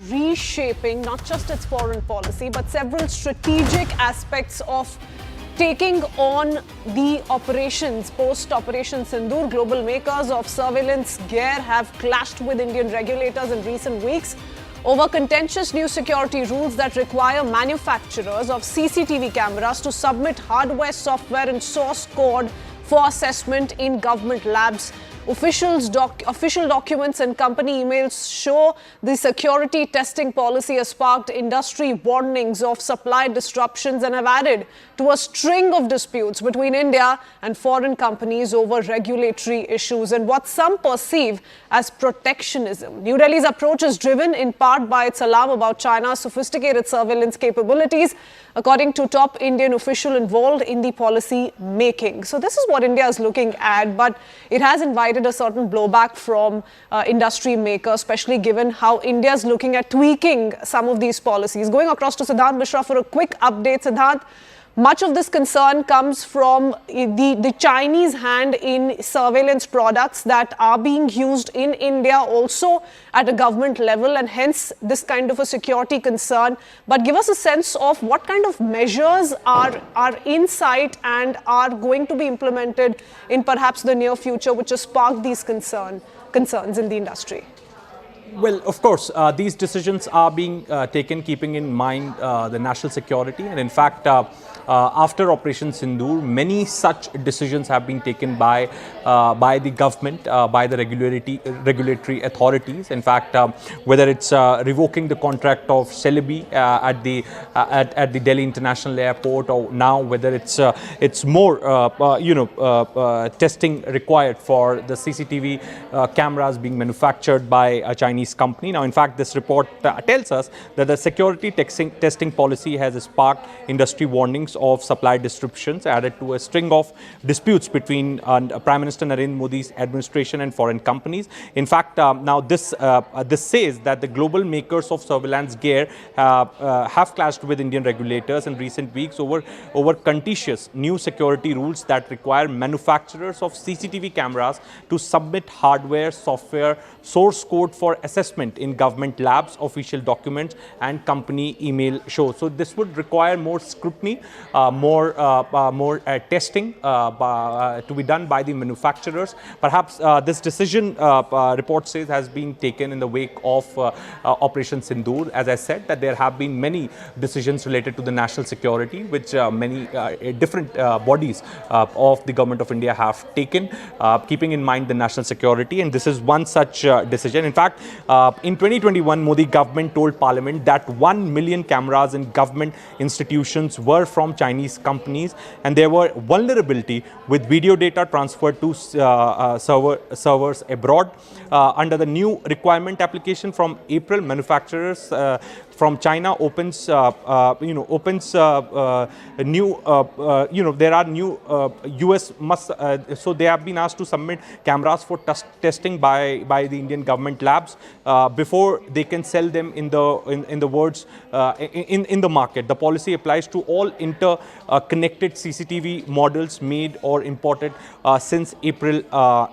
reshaping not just its foreign policy, but several strategic aspects of taking on the operations. Post-Operation Sindoor, global makers of surveillance gear have clashed with Indian regulators in recent weeks over contentious new security rules that require manufacturers of CCTV cameras to submit hardware, software and source code for assessment in government labs. Official documents and company emails show the security testing policy has sparked industry warnings of supply disruptions and have added to a string of disputes between India and foreign companies over regulatory issues and what some perceive as protectionism. New Delhi's approach is driven in part by its alarm about China's sophisticated surveillance capabilities, according to top Indian official involved in the policy making. So this is what India is looking at, but it has invited a certain blowback from industry makers, especially given how India is looking at tweaking some of these policies. Going across to Siddhant Mishra for a quick update. Siddhant, much of this concern comes from the Chinese hand in surveillance products that are being used in India also at a government level, and hence this kind of a security concern. But give us a sense of what kind of measures are in sight and are going to be implemented in perhaps the near future, which has sparked these concerns in the industry. Well, of course, these decisions are being taken keeping in mind the national security, and in fact, after Operation Sindoor, many such decisions have been taken by the government, by the regulatory authorities. In fact, whether it's revoking the contract of Celebi at the Delhi International Airport, or now whether it's more testing required for the CCTV cameras being manufactured by a Chinese company. Now, in fact, this report tells us that the security testing policy has sparked industry warnings of supply disruptions, added to a string of disputes between Prime Minister Narendra Modi's administration and foreign companies. In fact, now this says that the global makers of surveillance gear have clashed with Indian regulators in recent weeks over contentious new security rules that require manufacturers of CCTV cameras to submit hardware, software, source code for assessment in government labs, official documents and company email show. So this would require more scrutiny, more testing to be done by the manufacturers. Perhaps this decision, report says, has been taken in the wake of Operation Sindoor. As I said, that there have been many decisions related to the national security, which many different bodies of the government of India have taken, keeping in mind the national security, and this is one such decision. In fact, in 2021, Modi government told Parliament that 1 million cameras in government institutions were from Chinese companies, and there were vulnerability with video data transferred to servers abroad. Under the new requirement application from April, manufacturers from China there are new US so they have been asked to submit cameras for testing by the Indian government labs before they can sell them in the market. The policy applies to all interconnected CCTV models made or imported since April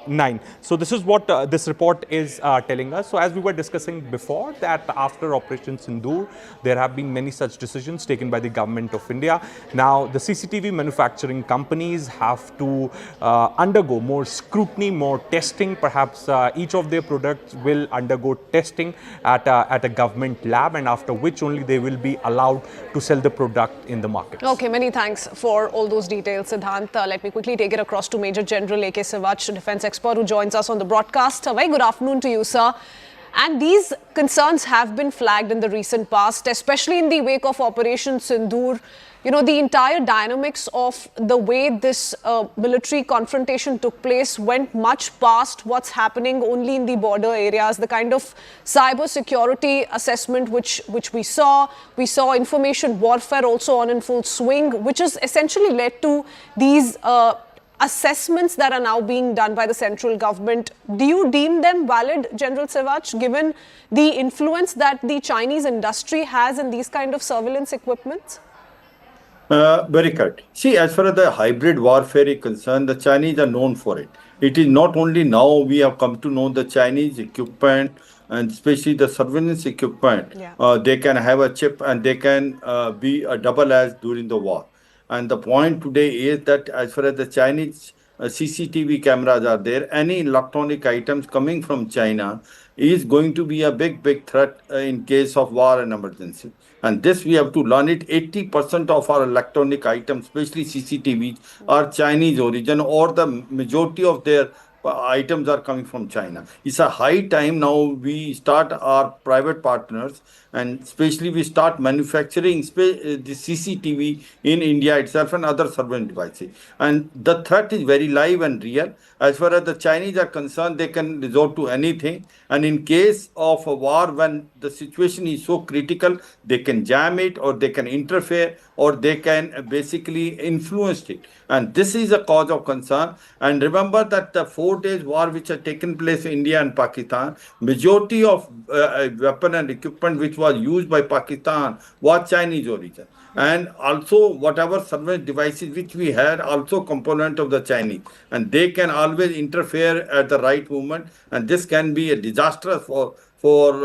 9. So this is what this report is telling us. So as we were discussing before, that after Operation Sindoor, there have been many such decisions taken by the government of India. Now, the CCTV manufacturing companies have to undergo more scrutiny, more testing. Perhaps each of their products will undergo testing at a government lab, and after which only they will be allowed to sell the product in the market. Okay, many thanks for all those details, Siddhant. Let me quickly take it across to Major General AK Satch, defense expert who joins us on the broadcast. A very good afternoon to you, sir. And these concerns have been flagged in the recent past, especially in the wake of Operation Sindoor. You know, the entire dynamics of the way this military confrontation took place went much past what's happening only in the border areas. The kind of cyber security assessment which we saw information warfare also on in full swing, which has essentially led to these assessments that are now being done by the central government. Do you deem them valid, General Siwach, given the influence that the Chinese industry has in these kind of surveillance equipments? Very correct. See, as far as the hybrid warfare is concerned, the Chinese are known for it. It is not only now we have come to know the Chinese equipment and especially the surveillance equipment, Yeah. they can have a chip and they can be a double as during the war. And the point today is that as far as the Chinese CCTV cameras are there, any electronic items coming from China is going to be a big threat in case of war and emergency. And this we have to learn it. 80% of our electronic items, especially CCTVs, are Chinese origin, or the majority of their items are coming from China. It's a high time now we start our private partners, and especially we start manufacturing the CCTV in India itself and other surveillance devices. And the threat is very live and real. As far as the Chinese are concerned, they can resort to anything. And in case of a war, when the situation is so critical, they can jam it, or they can interfere, or they can basically influence it. And this is a cause of concern. And remember that the 4 days war which had taken place in India and Pakistan, majority of weapon and equipment which was used by Pakistan was Chinese origin. And also whatever surveillance devices which we had, also component of the Chinese. And they can always interfere at the right moment. And this can be a disaster for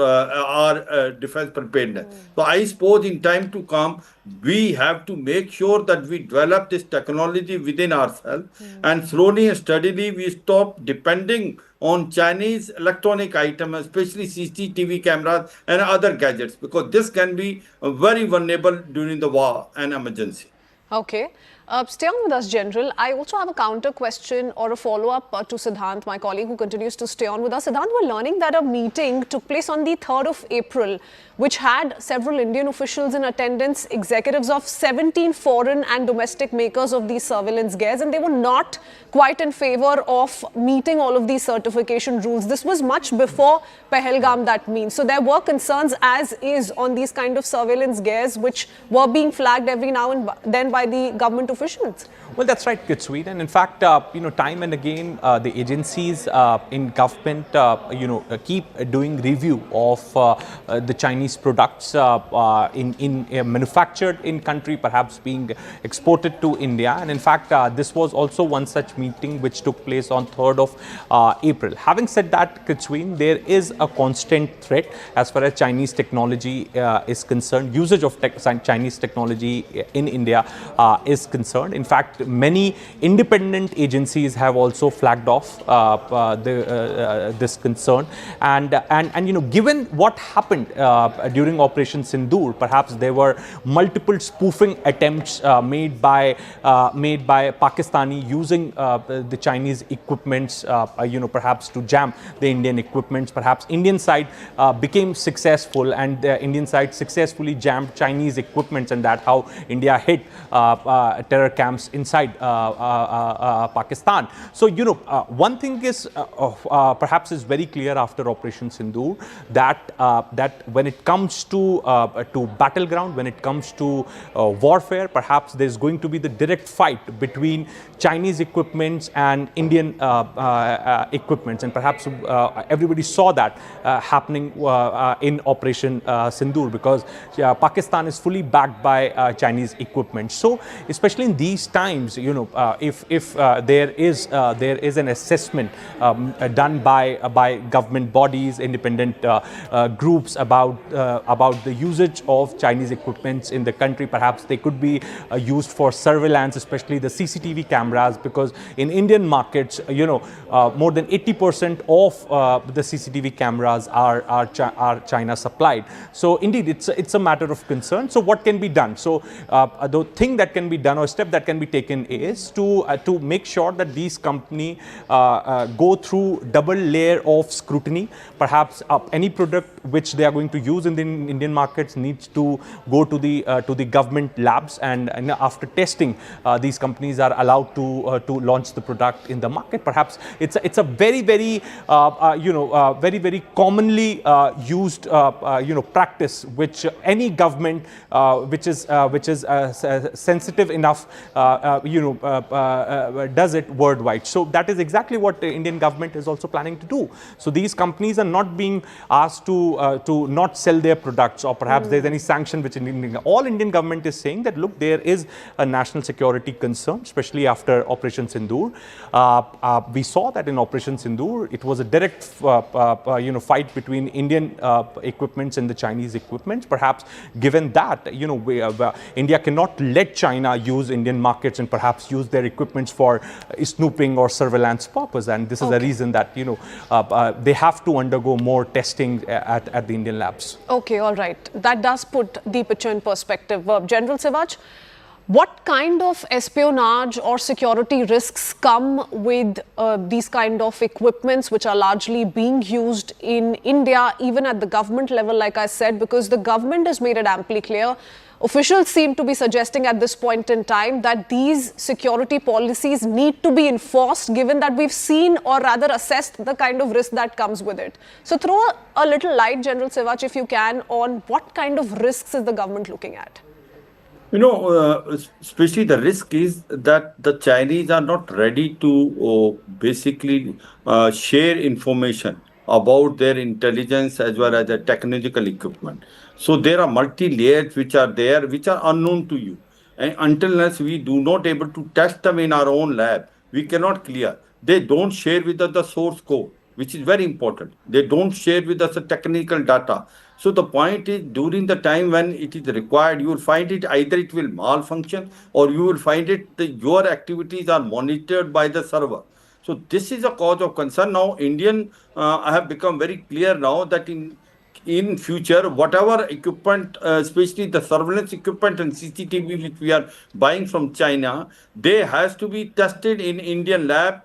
our defense preparedness. So I suppose in time to come, we have to make sure that we develop this technology within ourselves, and slowly and steadily we stop depending on Chinese electronic items, especially CCTV cameras and other gadgets, because this can be very vulnerable during the war and emergency. Okay. Stay on with us, General. I also have a counter question or a follow-up to Siddhant, my colleague who continues to stay on with us. Siddhant, we're learning that a meeting took place on the 3rd of April, which had several Indian officials in attendance, executives of 17 foreign and domestic makers of these surveillance gears, and they were not quite in favor of meeting all of these certification rules. This was much before Pahalgam, that means. So there were concerns as is on these kind of surveillance gears, which were being flagged every now and then by the government officials. Well, that's right, Kitsweet. And in fact, time and again, the agencies in government, keep doing review of the Chinese products manufactured in country, perhaps being exported to India. And in fact, this was also one such meeting which took place on 3rd of April. Having said that, Kitsweet, there is a constant threat as far as Chinese technology is concerned. Usage of Chinese technology in India is concerned. In fact, many independent agencies have also flagged off this concern, and given what happened during Operation Sindoor, perhaps there were multiple spoofing attempts made by Pakistani using the Chinese equipments, perhaps to jam the Indian equipments. Perhaps Indian side became successful, and the Indian side successfully jammed Chinese equipments, and that's how India hit terror camps inside Pakistan. So, one thing is perhaps is very clear after Operation Sindoor, that when it comes to battleground, when it comes to warfare, perhaps there's going to be the direct fight between Chinese equipments and Indian equipments, and perhaps everybody saw that happening in Operation Sindoor, because Pakistan is fully backed by Chinese equipment. So, especially in these times, if there is an assessment done by government bodies, independent groups about the usage of Chinese equipments in the country, perhaps they could be used for surveillance, especially the CCTV cameras, because in Indian markets, more than 80% of the CCTV cameras are China supplied. So indeed, it's a matter of concern. So what can be done? So the thing that can be done, or step that can be taken, is to make sure that these companies go through double layer of scrutiny. Perhaps any product which they are going to use in the Indian markets needs to go to the government labs, and after testing, these companies are allowed to launch the product in the market. Perhaps it's a very very very commonly used practice, which any government which is sensitive enough does it worldwide. So that is exactly what the Indian government is also planning to do. So these companies are not being asked to to not sell their products, or perhaps there's any sanction which all Indian government is saying that look, there is a national security concern, especially after Operation Sindoor. We saw that in Operation Sindoor, it was a direct fight between Indian equipments and the Chinese equipments. Perhaps given that India cannot let China use Indian markets and perhaps use their equipments for snooping or surveillance purpose, and this is the reason that they have to undergo more testing at the Indian labs. Okay, all right. That does put the picture in perspective. General Siwach, what kind of espionage or security risks come with these kind of equipments which are largely being used in India, even at the government level, like I said, because the government has made it amply clear. Officials seem to be suggesting at this point in time that these security policies need to be enforced, given that we've seen, or rather assessed, the kind of risk that comes with it. So throw a little light, General Siwach, if you can, on what kind of risks is the government looking at? Especially the risk is that the Chinese are not ready to basically share information about their intelligence as well as the technological equipment. So there are multi-layers which are there, which are unknown to you. And until unless we do not able to test them in our own lab, we cannot clear. They don't share with us the source code, which is very important. They don't share with us the technical data. So the point is, during the time when it is required, you will find it either it will malfunction, or you will find it that your activities are monitored by the server. So this is a cause of concern. Now, I have become very clear now that in future, whatever equipment, especially the surveillance equipment and CCTV which we are buying from China, they has to be tested in Indian lab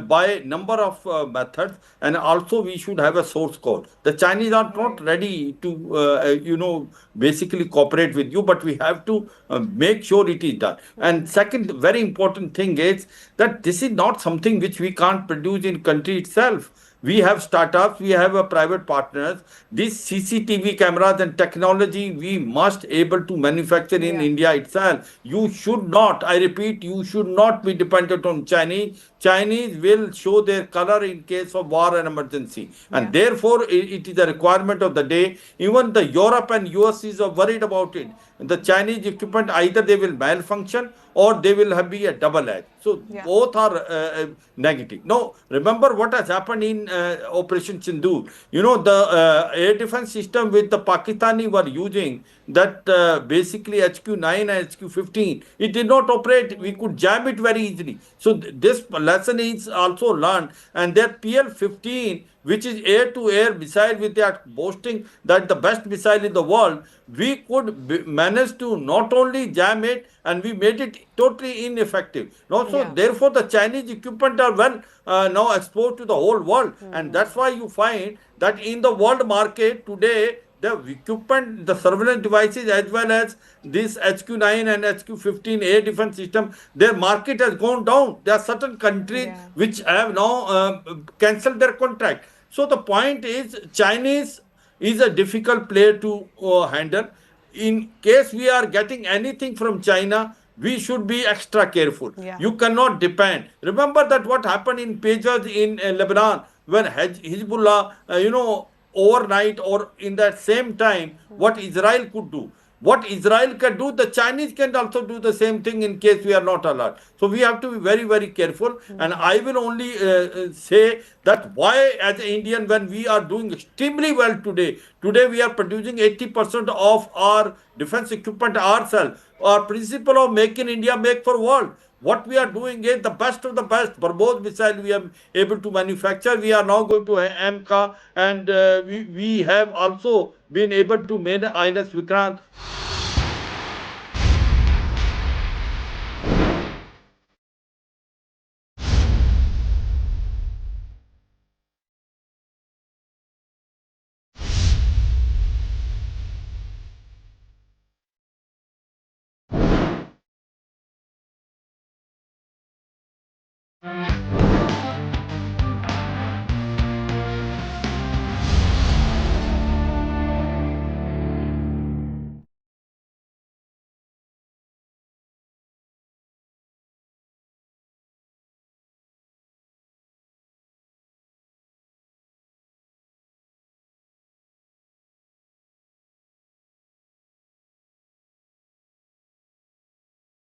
by number of methods, and also we should have a source code. The Chinese are not ready to basically cooperate with you, but we have to make sure it is done. And second very important thing is that this is not something which we can't produce in country itself. We have startups, we have private partners. These CCTV cameras and technology we must able to manufacture in India itself. You should not, I repeat, you should not be dependent on Chinese. Chinese will show their color in case of war and emergency. And therefore, it is a requirement of the day. Even the Europe and US is worried about it. The Chinese equipment, either they will malfunction or they will be a double edge. So both are negative. Now, remember what has happened in Operation Sindoor. The air defense system which the Pakistani were using, that basically HQ-9 and HQ-15, it did not operate. We could jam it very easily. So this lesson is also learned. And their PL-15, which is air-to-air missile, which they are boasting that the best missile in the world, we could manage to not only jam it, and we made it totally ineffective. Therefore, the Chinese equipment are now exposed to the whole world. And that's why you find that in the world market today, the equipment, the surveillance devices, as well as this HQ-9 and HQ-15 air defense system, their market has gone down. There are certain countries which have now cancelled their contract. So the point is, Chinese is a difficult player to handle. In case we are getting anything from China, we should be extra careful. You cannot depend. Remember that what happened in Pejaz in Lebanon, when Hezbollah, overnight or in that same time, what Israel could do. What Israel can do, the Chinese can also do the same thing in case we are not alert. So we have to be very, very careful. And I will only say that why as an Indian, when we are doing extremely well today we are producing 80% of our defense equipment ourselves. Our principle of make in India, make for world. What we are doing is the best of the best. Barbos missile we are able to manufacture. We are now going to AMCA, and we have also been able to make INS Vikrant.